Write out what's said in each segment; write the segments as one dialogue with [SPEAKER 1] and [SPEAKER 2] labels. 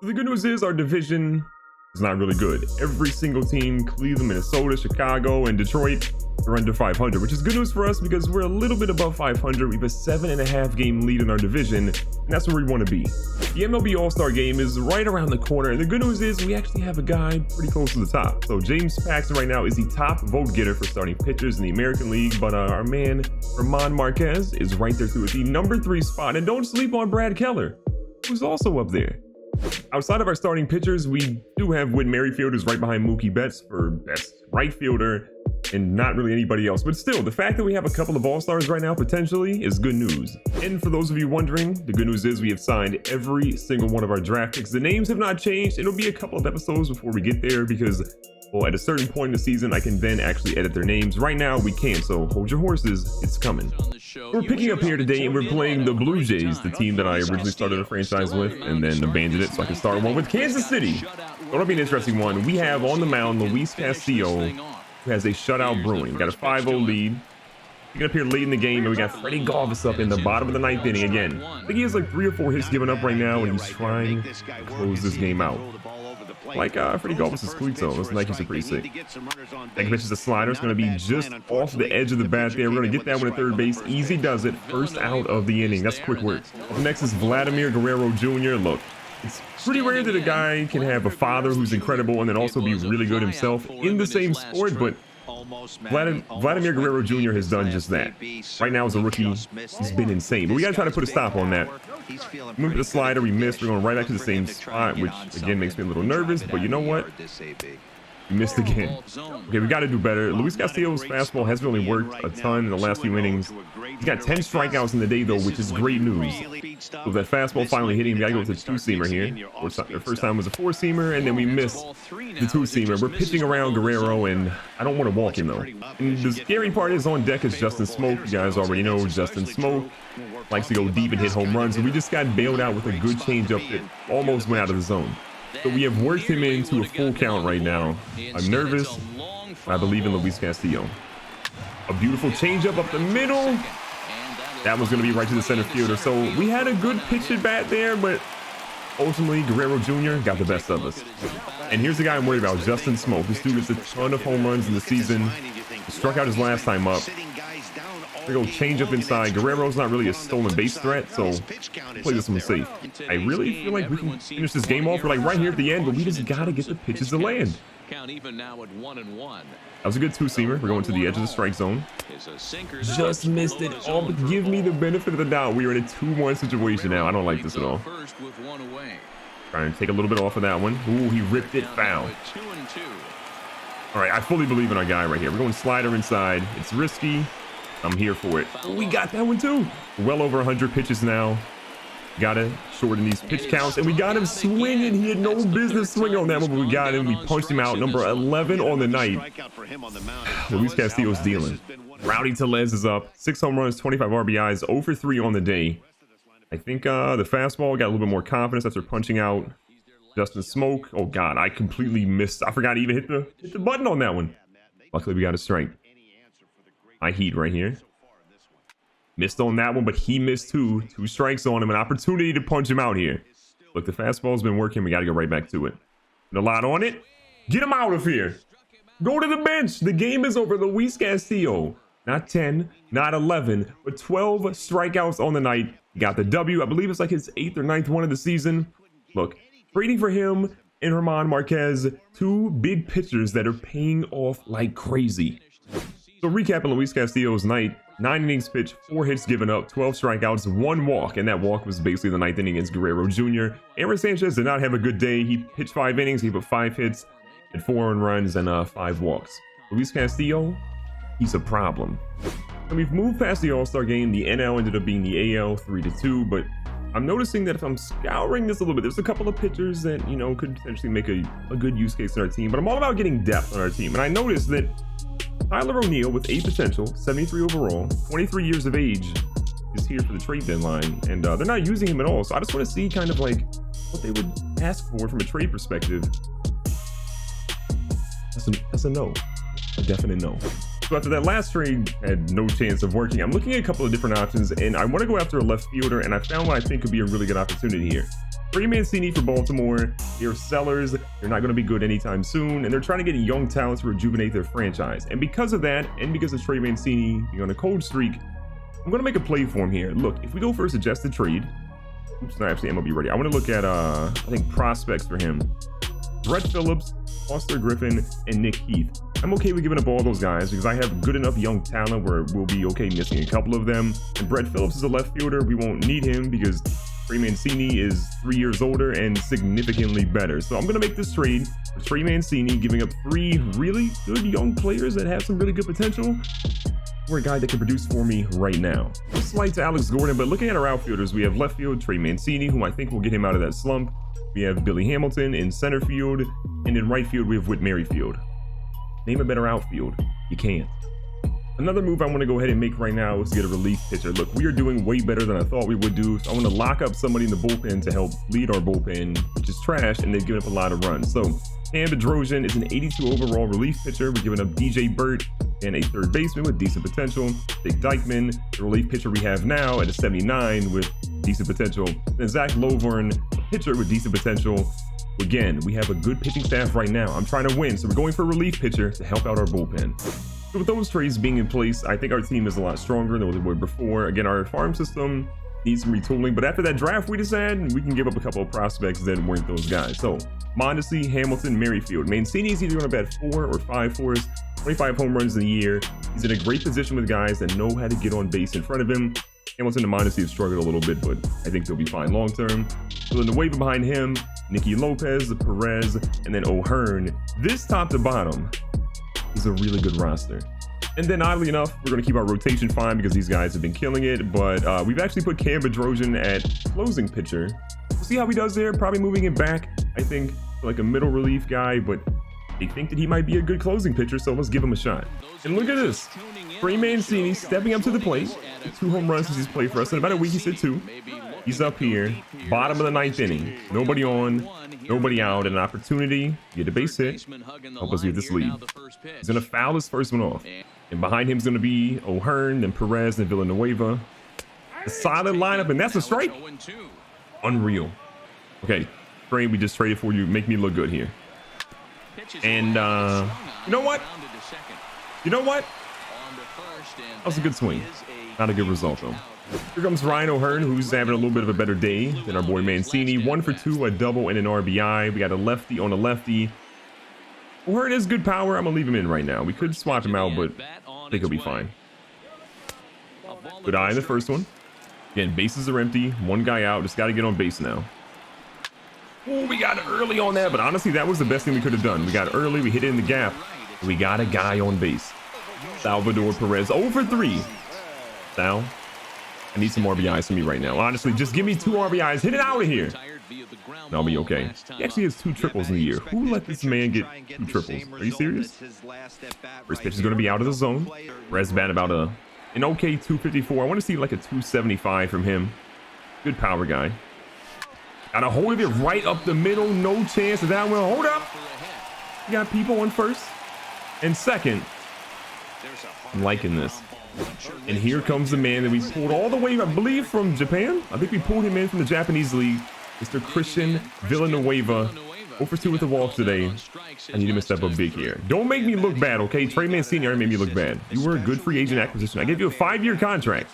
[SPEAKER 1] The good news is our division is not really good. Every single team, Cleveland, Minnesota, Chicago, and Detroit, are under 500, which is good news for us because we're a little bit above 500. We have a 7.5 game lead in our division, and that's where we want to be. The MLB All-Star game is right around the corner, and the good news is we actually have a guy pretty close to the top. So James Paxton right now is the top vote getter for starting pitchers in the American League, but our man Ramon Marquez is right there too at the number 3 spot. And don't sleep on Brad Keller, who's also up there. Outside of our starting pitchers, we do have Whit Merrifield, who's right behind Mookie Betts for best right fielder, and not really anybody else. But still, the fact that we have a couple of all-stars right now potentially is good news. And for those of you wondering, the good news is we have signed every single one of our draft picks. The names have not changed. It'll be a couple of episodes before we get there because, well, at a certain point in the season, I can then actually edit their names. Right now, we can't, so hold your horses. It's coming. We're picking up here today, and we're playing the Blue Jays, the team that I originally started a franchise with and then abandoned it so I can start one with Kansas City. That'll be an interesting one. We have on the mound Luis Castillo, who has a shutout brewing. Got a 5-0 lead. Picking up here late in the game, and we got Freddie Galvis up in the bottom of the 9th inning again. I think he has like 3 or 4 hits given up right now, and he's trying to close this game out. Like Freddie Galvis' cleats though. Those Nikes are pretty sick. That pitches a slider. It's going to be just off the edge of the bat there. We're going to get that one at third base. Easy does it. First out of the inning. That's quick work. Up next is Vladimir Guerrero Jr. Look, it's pretty rare that a guy can have a father who's incredible and then also be really good himself in the same sport, but Vladimir Guerrero Jr. has done just that. Right now as a rookie, he's been insane. But we got to try to put a stop on that. Move the slider, we missed. We're going right back to the same spot, which again makes me a little nervous, but you know what? We missed again. Okay, we got to do better. Luis Castillo's fastball hasn't really worked a ton in the last few innings. He's got 10 strikeouts in the day though, which is great news. So that fastball finally hitting, we got to go with the 2-seamer here. The first time was a 4-seamer, and then we missed the 2-seamer. We're pitching around Guerrero, and I don't want to walk him though. And the scary part is on deck is Justin Smoke. You guys already know Justin Smoke likes to go deep and hit home runs, and we just got bailed out with a good changeup that almost went out of the zone. So we have worked him into a full count right now. I'm nervous. I believe in Luis Castillo. A beautiful changeup up the middle. That was going to be right to the center fielder. So we had a good pitch at bat there, but ultimately Guerrero Jr. got the best of us. And here's the guy I'm worried about, Justin Smoke. This dude gets a ton of home runs in the season. He struck out his last time up. We go change up inside. Guerrero's not really a stolen base threat, so play this one safe. I really feel like we can finish this game off. We're like right here at the end, but we just gotta get the pitches to land. That was a good 2-seamer. We're going to the edge of the strike zone. Just missed it. Oh, but give me the benefit of the doubt. We are in a 2-1 situation now. I don't like this at all. Trying to take a little bit off of that one. Ooh, he ripped it foul. All right, I fully believe in our guy right here. We're going slider inside. It's risky. I'm here for it. We got that one too. Well over 100 pitches now. Gotta shorten these pitch counts, and we got him swinging. He had no business swinging on that one, but we got him. We punched him out. Number 11 on the night. Luis Castillo's dealing. Rowdy Tellez is up. 6 home runs, 25 RBIs, 0 for 3 on the day. I think the fastball got a little bit more confidence after punching out Justin Smoke. Oh God, I completely missed. I forgot to even hit the button on that one. Luckily, we got a strike. My heat right here. Missed on that one, but he missed 2 strikes on him. An opportunity to punch him out here. Look, the fastball's been working. We got to go right back to it. And a lot on it. Get him out of here. Go to the bench. The game is over. Luis Castillo. Not 10, not 11, but 12 strikeouts on the night. He got the W. I believe it's like his 8th or 9th one of the season. Look, trading for him and Ramon Marquez. 2 big pitchers that are paying off like crazy. So recapping Luis Castillo's night, 9 innings pitched, 4 hits given up, 12 strikeouts, 1 walk, and that walk was basically the 9th inning against Guerrero Jr. Aaron Sanchez did not have a good day. He pitched 5 innings, he put 5 hits, had 4 earned runs, and 5 walks. Luis Castillo, he's a problem. And we've moved past the All-Star game. The NL ended up being the AL 3-2, but I'm noticing that if I'm scouring this a little bit, there's a couple of pitchers that, you know, could potentially make a good use case in our team, but I'm all about getting depth on our team. And I noticed that Tyler O'Neill with 8 potential, 73 overall, 23 years of age, is here for the trade deadline, and they're not using him at all. So I just want to see kind of like what they would ask for from a trade perspective. That's a no, a definite no. So after that last trade had no chance of working, I'm looking at a couple of different options, and I want to go after a left fielder, and I found what I think could be a really good opportunity here. Trey Mancini for Baltimore. They're sellers. They're not going to be good anytime soon, and they're trying to get young talent to rejuvenate their franchise. And because of that, and because of Trey Mancini being on a cold streak, I'm going to make a play for him here. Look, if we go for a suggested trade, oops, not actually MLB ready. I want to look at I think prospects for him. Brett Phillips, Foster Griffin, and Nick Heath. I'm okay with giving up all those guys because I have good enough young talent where we'll be okay missing a couple of them. And Brett Phillips is a left fielder. We won't need him because Trey Mancini is 3 years older and significantly better. So I'm going to make this trade for Trey Mancini, giving up 3 really good young players that have some really good potential for a guy that can produce for me right now. Slight to Alex Gordon, but looking at our outfielders, we have left field Trey Mancini, whom I think will get him out of that slump. We have Billy Hamilton in center field, and in right field we have Whit Merrifield. Name a better outfield. You can't. Another move I want to go ahead and make right now is to get a relief pitcher. Look, we are doing way better than I thought we would do, so I want to lock up somebody in the bullpen to help lead our bullpen, which is trash, and they've given up a lot of runs. So Cam Bedrosian is an 82 overall relief pitcher. We're giving up DJ Burt and a third baseman with decent potential. Dick Dykeman, the relief pitcher we have now at a 79 with decent potential. Then Zach Lovern, a pitcher with decent potential. Again, we have a good pitching staff right now. I'm trying to win, so we're going for a relief pitcher to help out our bullpen. So with those trades being in place, I think our team is a lot stronger than what we were before. Again, our farm system needs some retooling, but after that draft we just had, we can give up a couple of prospects that weren't those guys. So Mondesi, Hamilton, Merrifield. Mancini's either going to bat 4 or 5 for us, 25 home runs in a year. He's in a great position with guys that know how to get on base in front of him. Hamilton and Mondesi have struggled a little bit, but I think they'll be fine long term. So in the wave behind him, Nicky Lopez, Perez, and then O'Hearn. This top to bottom is a really good roster. And then oddly enough, we're going to keep our rotation fine because these guys have been killing it. But we've actually put Cam Bedrosian at closing pitcher. We'll see how he does there. Probably moving him back, I think, like a middle relief guy. But they think that he might be a good closing pitcher, so let's give him a shot. And look at this. Trey Mancini stepping up to the plate. 2 home runs since he's played for us. In about a week, he hit 2. He's up here, bottom of the 9th inning. Nobody on, nobody out, and an opportunity to get a base hit. Help us get this lead. He's going to foul his first one off. And behind him is going to be O'Hearn, then Perez, and Villanueva. A solid lineup, and that's a strike. Unreal. Okay, Trey, we just traded for you. Make me look good here. And you know what? You know what? That was a good swing. Not a good result, though. Here comes Ryan O'Hearn, who's having a little bit of a better day than our boy Mancini. 1 for 2, a double and an RBI. We got a lefty on a lefty. O'Hearn has good power. I'm gonna leave him in right now. We could swap him out, but I think he'll be fine. Good eye in the first one. Again, bases are empty. 1 guy out. Just got to get on base now. Oh, we got early on that, but honestly, that was the best thing we could have done. We got early. We hit it in the gap. We got a guy on base. Salvador Perez, 0 for 3. Sal, I need some RBIs from me right now. Honestly, just give me 2 RBIs. Hit it out of here. And I'll be okay. He actually has 2 triples in the year. Who let this man get 2 triples? Are you serious? First pitch is going to be out of the zone. Perez bat about an okay 254. I want to see like a 275 from him. Good power guy. Got a hold of it right up the middle. No chance of that one. Hold up. You got people on first and second. I'm liking this. And here comes the man that we pulled all the way, I believe, from Japan. I think we pulled him in from the Japanese league. Mr. Christian Villanueva. 0 for 2 with the walk today. I need him to step up big here. Don't make me look bad, okay? Trey Mancini already made me look bad. You were a good free agent acquisition. I gave you a 5-year contract.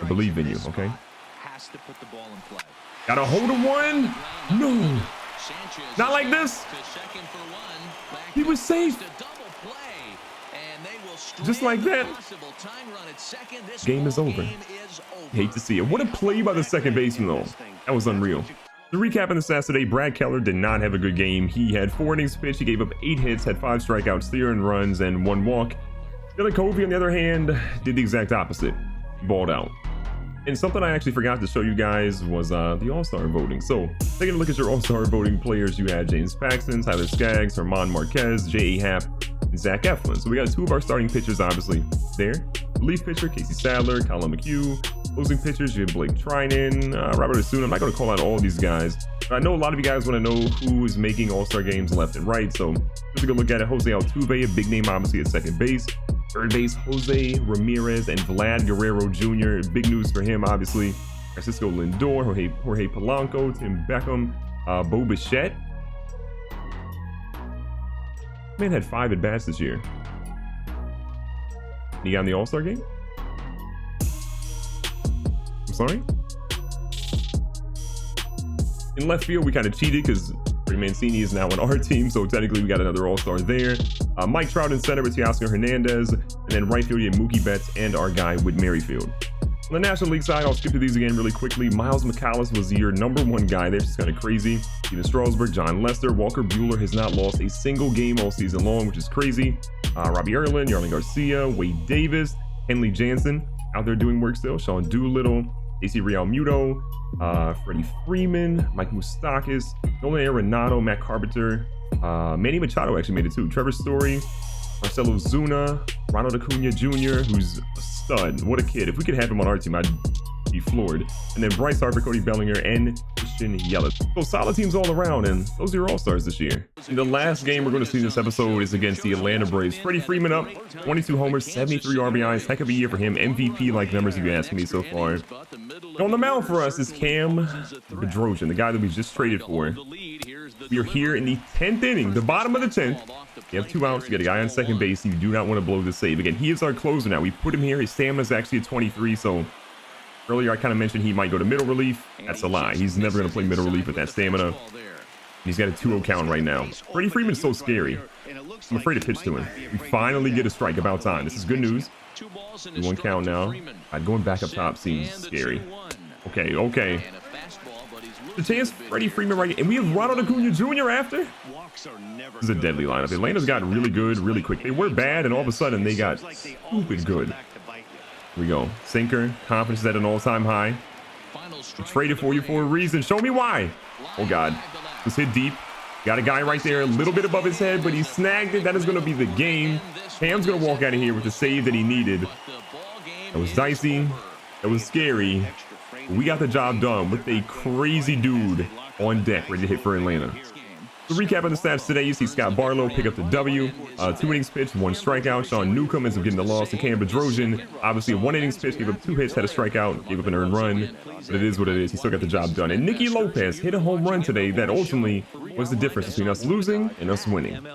[SPEAKER 1] I believe in you, okay? Got a hold of one. No. Not like this. He was safe. Just like that. Game is over. Hate to see it. What a play by the second baseman, though. That was unreal. To recap on the stats today, Brad Keller did not have a good game. He had 4 innings pitched. He gave up 8 hits, had 5 strikeouts, 3 earned runs, and 1 walk. Dylan Covey, on the other hand, did the exact opposite. He balled out. And something I actually forgot to show you guys was the All-Star voting. So, taking a look at your All-Star voting players, you had James Paxton, Tyler Skaggs, Herman Marquez, J.A. Happ, and Zach Eflin. So we got 2 of our starting pitchers, obviously, there. Relief pitcher, Casey Sadler, Colin McHugh. Closing pitchers, you have Blake Trinan, Robert Osuna. I'm not going to call out all these guys, but I know a lot of you guys want to know who is making All-Star games left and right. So let's take a look at it. Jose Altuve, a big name, obviously, at second base. Third base, Jose Ramirez and Vlad Guerrero Jr. Big news for him, obviously. Francisco Lindor, Jorge Polanco, Tim Beckham, Bo Bichette. Man had 5 at bats this year. He got in the All-Star game? I'm sorry? In left field, we kind of cheated because Trey Mancini is now on our team, so technically we got another All-Star there. Mike Trout in center with Teoscar Hernandez, and then right field, you have Mookie Betts and our guy with Merrifield. On the National League side, I'll skip through these again really quickly. Miles McCallis was your #1 guy there, just kind of crazy. Steven Strasburg, John Lester, Walker Buehler has not lost a single game all season long, which is crazy. Robbie Erlin, Yarlin Garcia, Wade Davis, Henley Jansen out there doing work still. Sean Doolittle, AC Real Muto, Freddie Freeman, Mike Moustakas, Nolan Arenado, Matt Carpenter, Manny Machado actually made it too. Trevor Story, Marcelo Zuna, Ronald Acuna Jr., who's a stud. What a kid. If we could have him on our team, I'd be floored. And then Bryce Harper, Cody Bellinger, and Christian Yelich. So solid teams all around, and those are your all-stars this year. And the last game we're going to see this episode is against the Atlanta Braves. Freddie Freeman up, 22 homers, 73 RBIs. Heck of a year for him. MVP-like numbers if you ask me so far. And on the mound for us is Cam Bedrosian, the guy that we just traded for. We are here in the 10th inning, the bottom of the 10th. You have 2 outs. You got a guy on second base. You do not want to blow the save. Again, he is our closer now. We put him here. His stamina is actually at 23, so earlier I kind of mentioned he might go to middle relief. That's a lie. He's never going to play middle relief with that stamina. He's got a 2-0 count right now. Freddie Freeman's so scary. I'm afraid to pitch to him. We finally get a strike. About time. This is good news. 2-1 count now. Going back up top seems scary. Okay. The chance Freddie Freeman right, and we have Ronald Acuna Jr. after. This is a deadly lineup. Atlanta's got really good, really quick. They were bad, and all of a sudden they got stupid good. Here we go. Sinker, confidence is at an all-time high. We traded for you for a reason. Show me why. Oh God, was hit deep. Got a guy right there, a little bit above his head, but he snagged it. That is going to be the game. Cam's going to walk out of here with the save that he needed. That was dicey. That was scary. We got the job done with a crazy dude on deck ready to hit for Atlanta. To recap on the stats today, you see Scott Barlow pick up the W, 2 innings pitched, 1 strikeout. Sean Newcomb ends up getting the loss, and Cam Bedrosian, obviously a 1 innings pitch, gave up 2 hits, had a strikeout, gave up an earned run, but it is what it is. He still got the job done. And Nicky Lopez hit a home run today that ultimately was the difference between us losing and us winning.